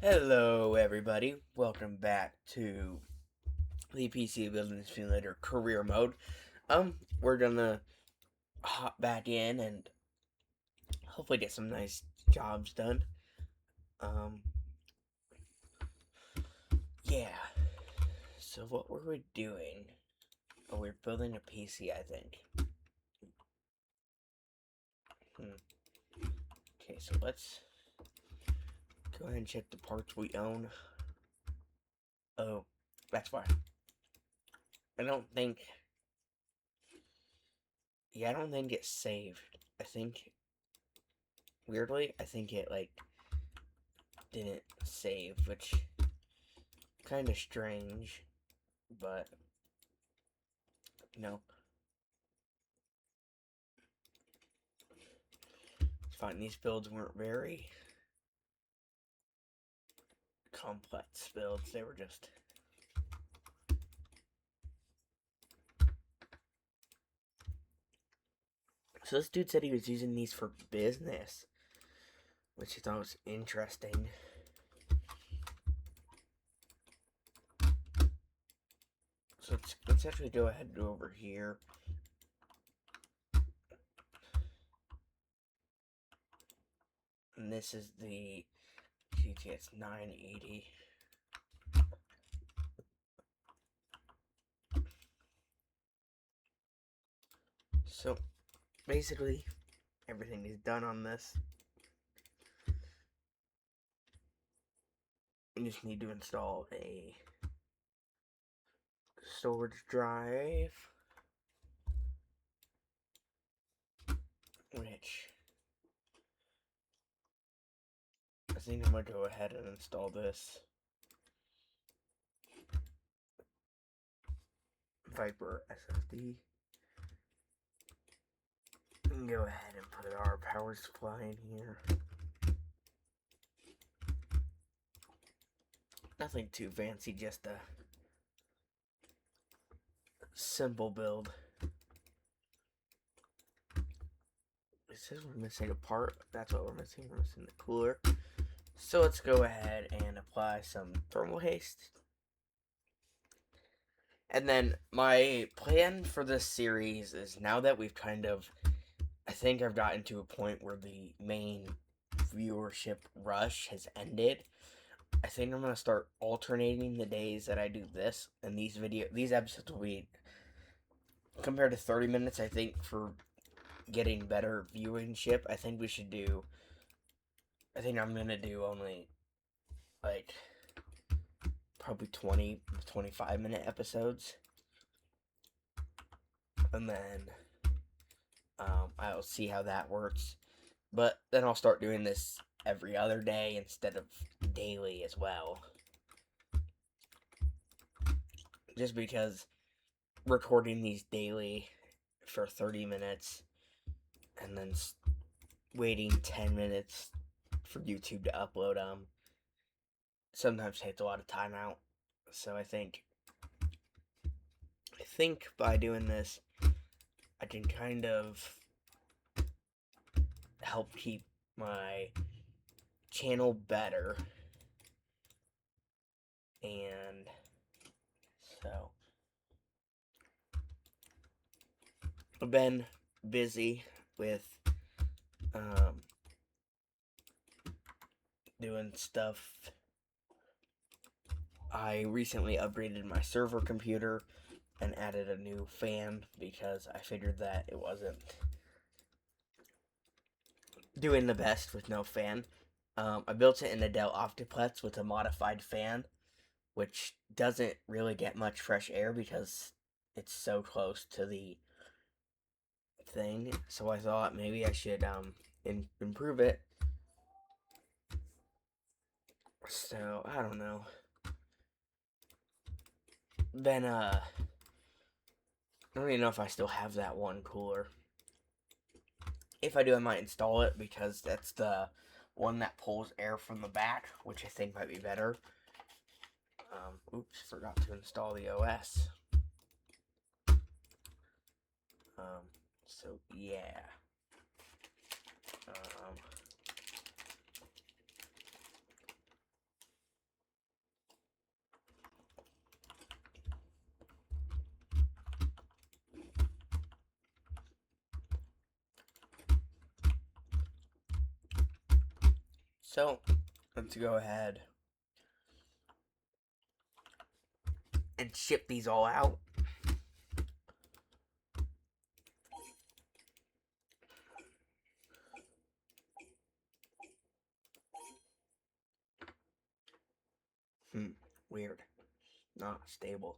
Hello, everybody. Welcome back to the PC Building Simulator Career Mode. we're gonna hop back in and hopefully get some nice jobs done. Um, yeah. So what were we doing? Oh, we're building a PC, I think. Okay, so let's go ahead and check the parts we own. Oh, that's why. I don't think. Yeah, I don't think it's saved. I think weirdly, I think it didn't save, which kind of strange, but no, it's fine. These builds weren't very complex builds, they were just. So this dude said he was using these for business, which I thought was interesting. So let's actually go ahead and go over here. And this is the GTX 980. So basically, everything is done on this. You just need to install a storage drive, which I think I'm going to go ahead and install this Viper SSD. And go ahead and put our power supply in here. Nothing too fancy, just a simple build. It says we're missing a part. That's what we're missing. We're missing the cooler. So let's go ahead and apply some thermal haste. And then my plan for this series is, now that we've I think I've gotten to a point where the main viewership rush has ended. I think I'm gonna start alternating the days that I do this, and these episodes will be, compared to 30 minutes, I think, for getting better viewership, I think I'm gonna do only like probably 20 25-minute episodes, and then I'll see how that works. But then I'll start doing this every other day instead of daily as well, just because recording these daily for 30 minutes and then waiting 10 minutes for YouTube to upload them sometimes takes a lot of time out. So I think by doing this, I can kind of help keep my channel better. And so I've been busy with doing stuff. I recently upgraded my server computer and added a new fan because I figured that it wasn't doing the best with no fan. I built it in a Dell Optiplex with a modified fan, which doesn't really get much fresh air because it's so close to the thing. So I thought maybe I should improve it. So I don't know. Then I don't even know if I still have that one cooler. If I do, I might install it because that's the one that pulls air from the back, which I think might be better. Oops, forgot to install the OS. So yeah. So let's go ahead and ship these all out. Weird. Not stable.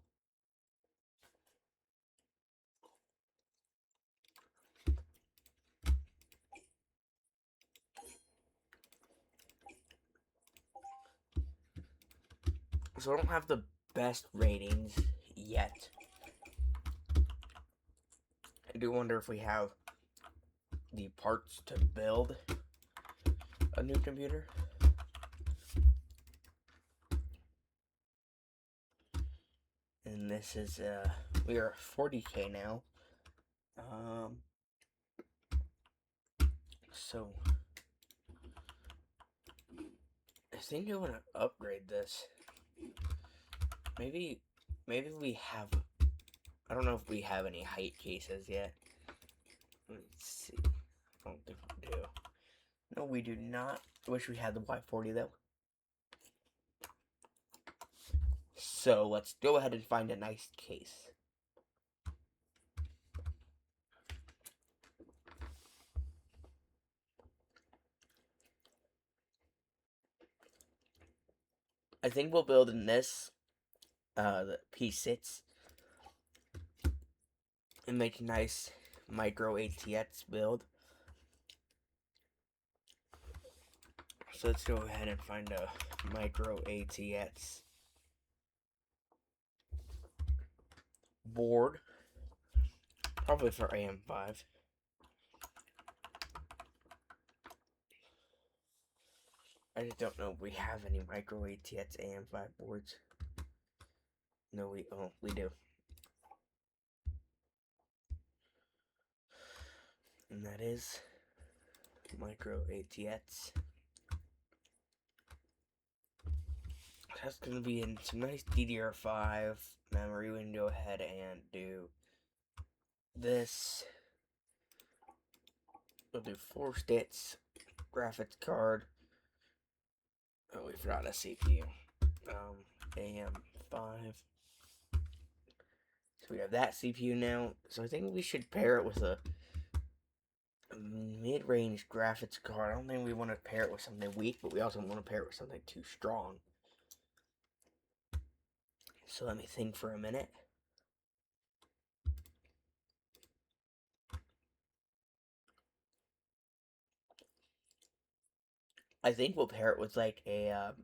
So I don't have the best ratings yet. I do wonder if we have the parts to build a new computer. And this is, we are 40K now. So I think I want to upgrade this. Maybe we have, I don't know if we have any height cases yet. Let's see. I don't think we do. No, we do not. I wish we had the Y40 though. So let's go ahead and find a nice case. I think we'll build in this, the P6, and make a nice micro ATX build. So let's go ahead and find a micro ATX board, probably for AM5. I just don't know if we have any micro ATX AM5 boards. No, we do. And that is micro ATX. That's going to be in some nice DDR5 memory. We can go ahead and do this. We'll do 4 states, graphics card. Oh, we forgot a CPU. AM5. So we have that CPU now. So I think we should pair it with a mid-range graphics card. I don't think we want to pair it with something weak, but we also want to pair it with something too strong. So let me think for a minute. I think we'll pair it with like a,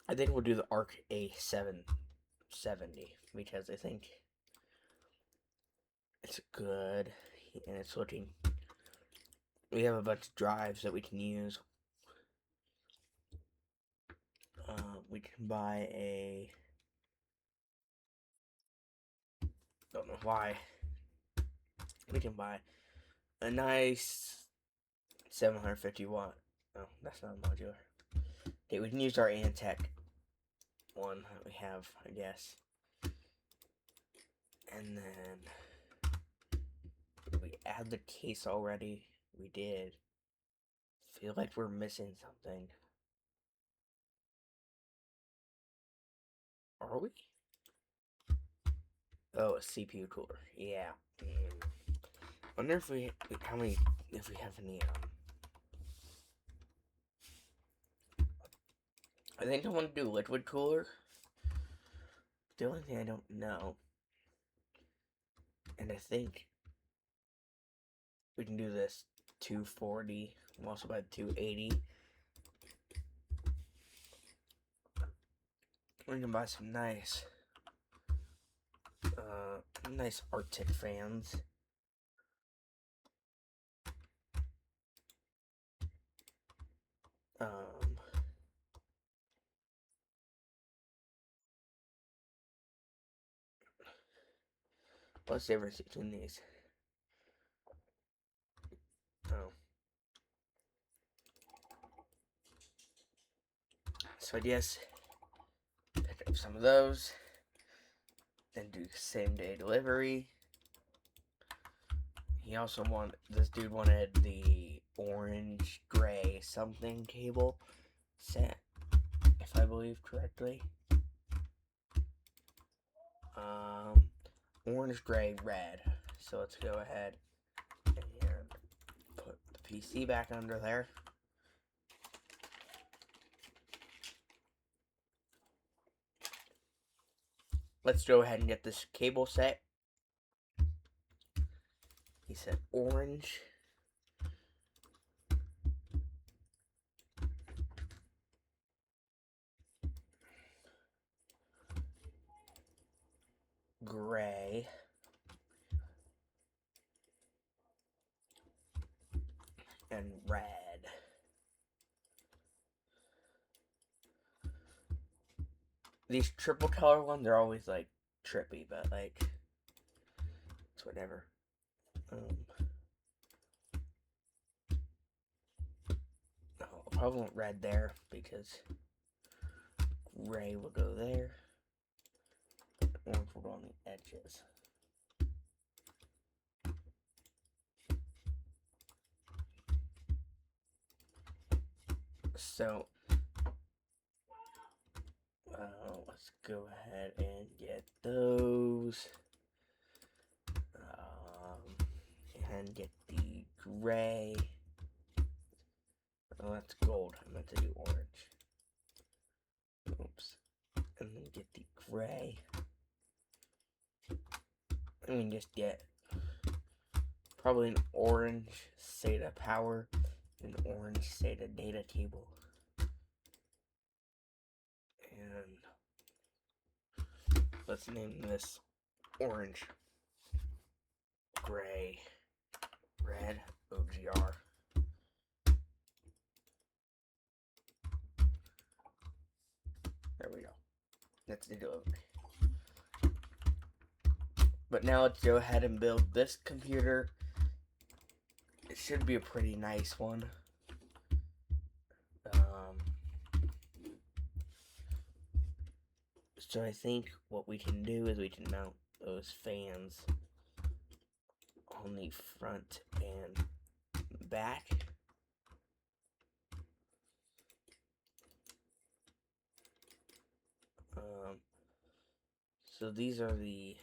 I think we'll do the Arc A770 because I think it's good and it's looking, we have a bunch of drives that we can use. We can buy a, don't know why, we can buy a nice 750 watt, oh, that's not modular. Okay, we can use our Antec one that we have, I guess. And then, did we add the case already? We did. Feel like we're missing something. Are we? Oh, a CPU cooler. Yeah. Wonder if we, how many, if we have any, I think I want to do liquid cooler. The only thing I don't know, and I think we can do this 240. I'm also about 280. We can buy some nice, nice Arctic fans. What's the difference between these? Oh. So I guess pick up some of those, then do same day delivery. He also this dude wanted the orange, gray, something cable set, if I believe correctly. Orange, gray, red. So let's go ahead and put the PC back under there. Let's go ahead and get this cable set. He said orange. Gray. And red. These triple color ones are always like trippy, but like it's whatever. I'll probably want red there because gray will go there. Orange will go on the edges. So let's go ahead and get those. And get the gray. Oh, that's gold. I meant to do orange. Oops. And then get the gray. And then just get probably an orange SATA power, an orange SATA data cable. And let's name this orange, gray, red, OGR. There we go. That's the delivery. But now let's go ahead and build this computer. It should be a pretty nice one. So I think what we can do is we can mount those fans on the front and back. So these are the...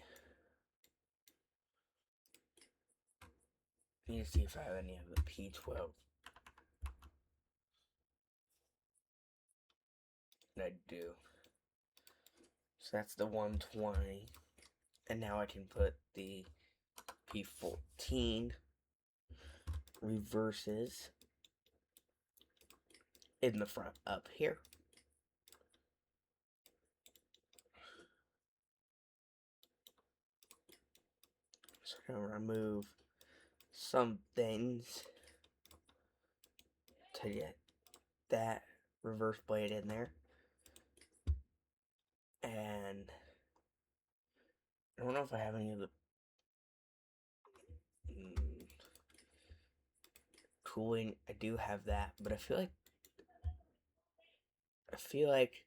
I need to see if I have any of the P12. And I do. So that's the 120. And now I can put the P14 reverses in the front up here. So I'm going to remove some things to get that reverse blade in there. And I don't know if I have any of the cooling. I do have that, but I feel like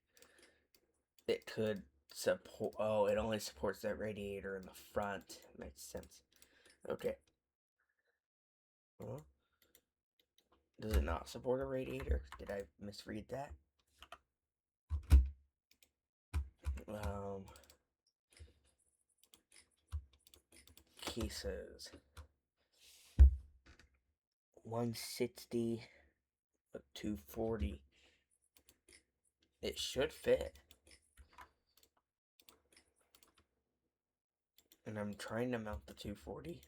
it could support. Oh, it only supports that radiator in the front. Makes sense. Okay. Well, does it not support a radiator? Did I misread that? Cases. 160, 240. It should fit. And I'm trying to mount the 240.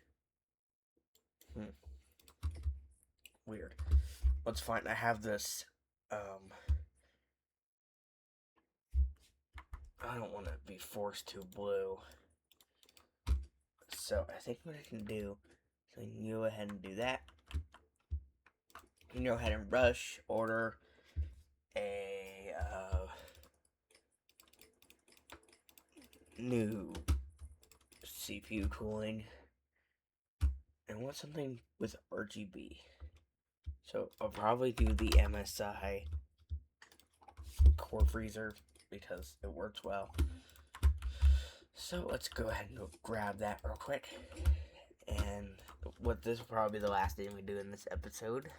Weird. Let's find. I have this. I don't want to be forced to blue. So I think what I can do, so I can go ahead and do that. You can go ahead and rush order a new CPU cooling. And I want something with RGB. So I'll probably do the MSI core freezer because it works well. So let's go ahead and go grab that real quick. And this will probably be the last thing we do in this episode.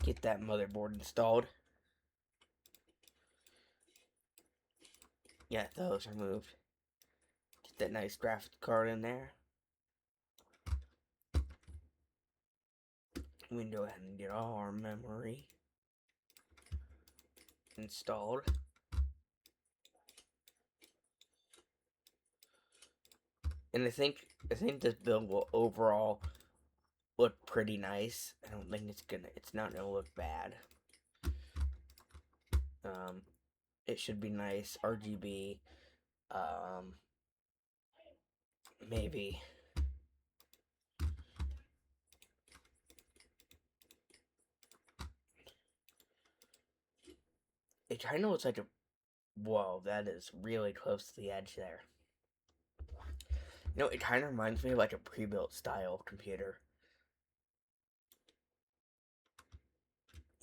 get that motherboard installed. Yeah, those are moved. Get that nice graphics card in there. We can go ahead and get all our memory installed. And I think this build will overall look pretty nice. I don't think it's not gonna look bad. It should be nice. RGB. Maybe. It kind of looks like a. Whoa, that is really close to the edge there. You know, it kind of reminds me of like a pre-built style computer.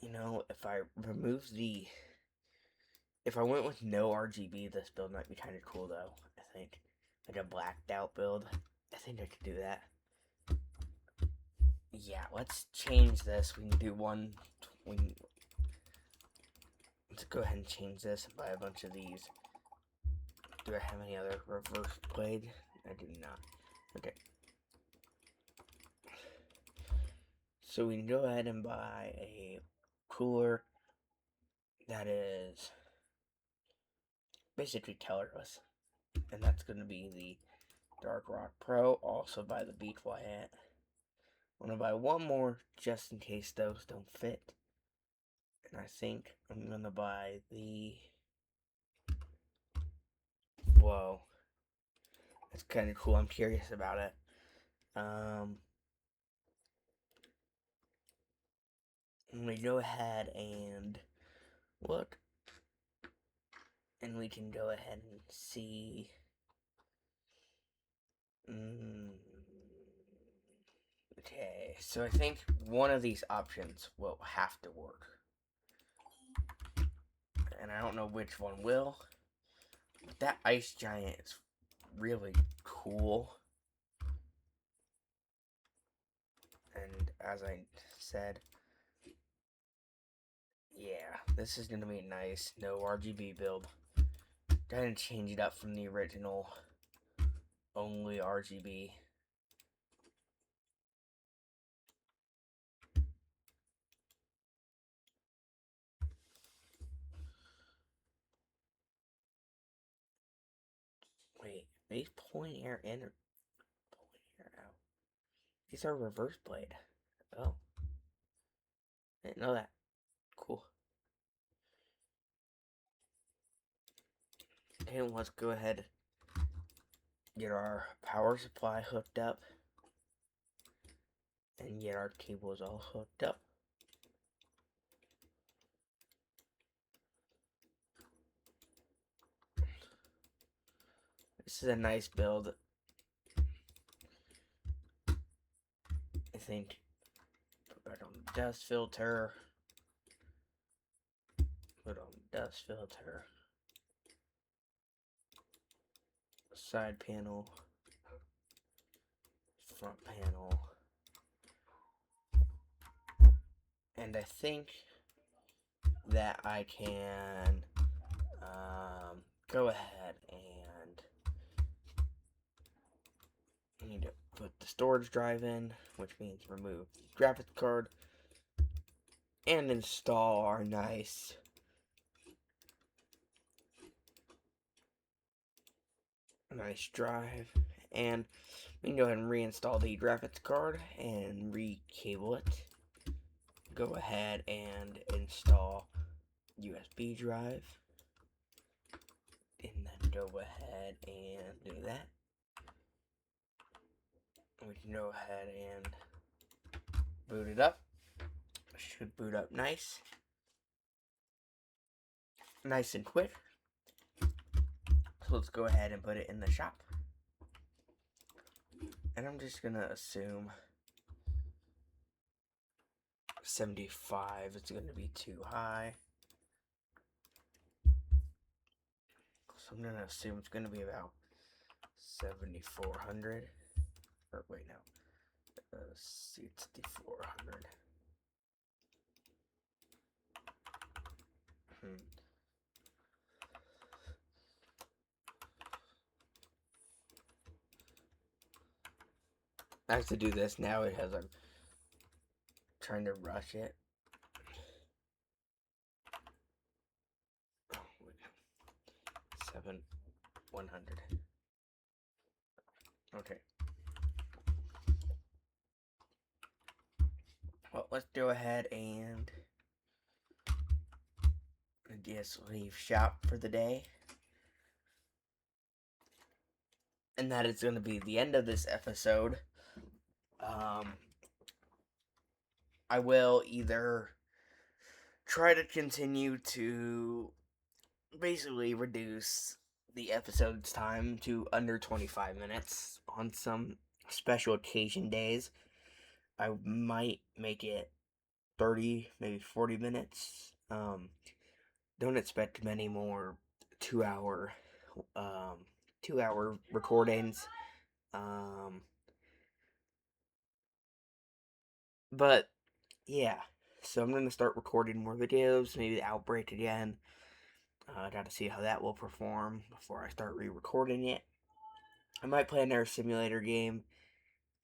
You know, if I went with no RGB, this build might be kind of cool though, I think. Like a blacked out build. I think I could do that. Yeah, let's change this. We can do one. Let's go ahead and change this and buy a bunch of these. Do I have any other reverse blade? I do not. Okay. So we can go ahead and buy a cooler that is basically colorless. And that's going to be the Dark Rock Pro. Also buy the Beach Wyatt. I'm going to buy one more just in case those don't fit. And I think I'm going to buy the... Whoa. That's kind of cool. I'm curious about it. Let me go ahead and look. And we can go ahead and see... Okay, so I think one of these options will have to work. And I don't know which one will. But that ice giant is really cool. And as I said, yeah, this is going to be nice. No RGB build. Kind of change it up from the original. Only RGB. Wait, these pulling air in or pulling air out? These are reverse blade. Oh. I didn't know that. Cool. Okay, let's go ahead get our power supply hooked up and get our cables all hooked up. This is a nice build. I think put back on the dust filter. Put on the dust filter. Side panel. Front panel. And I think that I can go ahead and I need to put the storage drive in, which means remove the graphics card and install our nice drive. And we can go ahead and reinstall the graphics card and re-cable it. Go ahead and install USB drive. And then go ahead and do that. We can go ahead and boot it up. It should boot up nice. Nice and quick. So let's go ahead and put it in the shop. And I'm just gonna assume 75 is gonna be too high. So I'm gonna assume it's gonna be about 7,400. Or wait, no. 6,400. I have to do this now because I'm trying to rush it. Oh, wait. 7/100. Okay. Well, let's go ahead and just leave shop for the day. And that is going to be the end of this episode. I will either try to continue to basically reduce the episode's time to under 25 minutes on some special occasion days. I might make it 30, maybe 40 minutes. Don't expect many more 2 hour um 2 hour recordings. Um but yeah. So I'm gonna start recording more videos, maybe the outbreak again. I gotta see how that will perform before I start re-recording it. I might play another simulator game,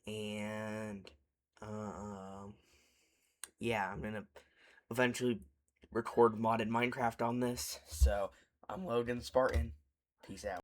and um, yeah, I'm gonna eventually record modded Minecraft on this. So I'm Logan Spartan. Peace out.